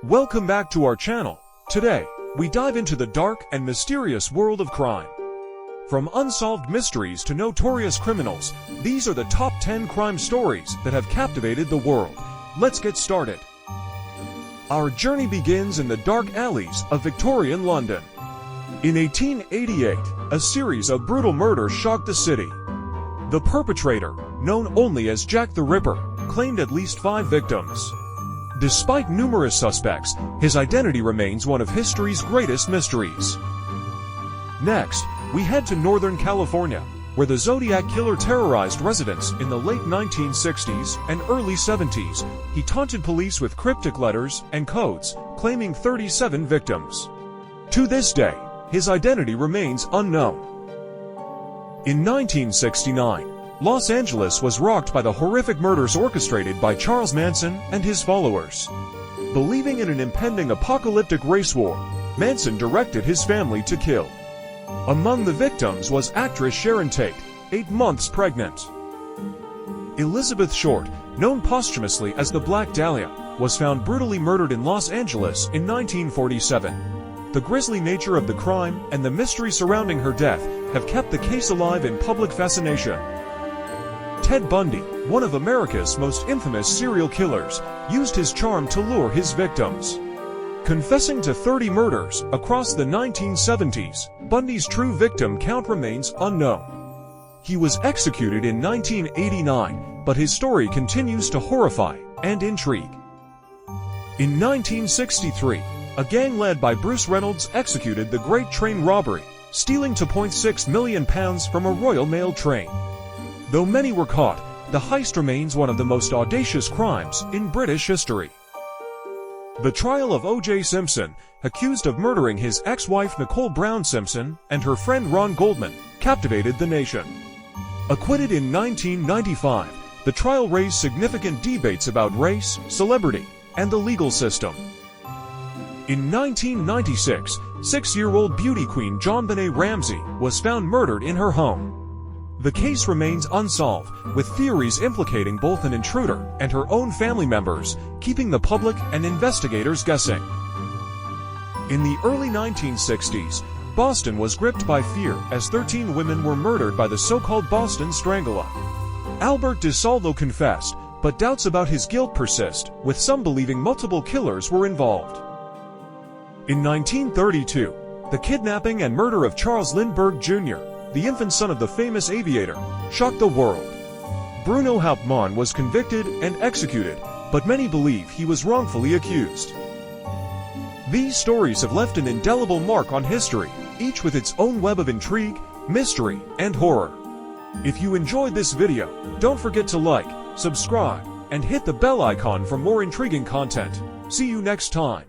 Welcome back to our channel. Today, we dive into the dark and mysterious world of crime. From unsolved mysteries to notorious criminals, these are the top 10 crime stories that have captivated the world. Let's get started. Our journey begins in the dark alleys of Victorian London. In 1888, a series of brutal murders shocked the city. The perpetrator, known only as Jack the Ripper, claimed at least 5 victims. Despite numerous suspects, his identity remains one of history's greatest mysteries. Next, we head to Northern California, where the Zodiac Killer terrorized residents in the late 1960s and early 70s. He taunted police with cryptic letters and codes, claiming 37 victims. To this day, his identity remains unknown. In 1969, Los Angeles was rocked by the horrific murders orchestrated by Charles Manson and his followers. Believing in an impending apocalyptic race war, Manson directed his family to kill. Among the victims was actress Sharon Tate, 8 months pregnant. Elizabeth Short, known posthumously as the Black Dahlia, was found brutally murdered in Los Angeles in 1947. The grisly nature of the crime and the mystery surrounding her death have kept the case alive in public fascination. Ted Bundy, one of America's most infamous serial killers, used his charm to lure his victims. Confessing to 30 murders across the 1970s, Bundy's true victim count remains unknown. He was executed in 1989, but his story continues to horrify and intrigue. In 1963, a gang led by Bruce Reynolds executed the Great Train Robbery, stealing £2.6 million from a Royal Mail train. Though many were caught, the heist remains one of the most audacious crimes in British history. The trial of O.J. Simpson, accused of murdering his ex-wife Nicole Brown Simpson and her friend Ron Goldman, captivated the nation. Acquitted in 1995, the trial raised significant debates about race, celebrity, and the legal system. In 1996, 6-year-old beauty queen JonBenet Ramsey was found murdered in her home. The case remains unsolved, with theories implicating both an intruder and her own family members, keeping the public and investigators guessing. In the early 1960s, Boston was gripped by fear as 13 women were murdered by the so-called Boston Strangler. Albert DeSalvo confessed, but doubts about his guilt persist, with some believing multiple killers were involved. In 1932, the kidnapping and murder of Charles Lindbergh Jr., the infant son of the famous aviator, shocked the world. Bruno Hauptmann was convicted and executed, but many believe he was wrongfully accused. These stories have left an indelible mark on history, each with its own web of intrigue, mystery, and horror. If you enjoyed this video, don't forget to like, subscribe, and hit the bell icon for more intriguing content. See you next time.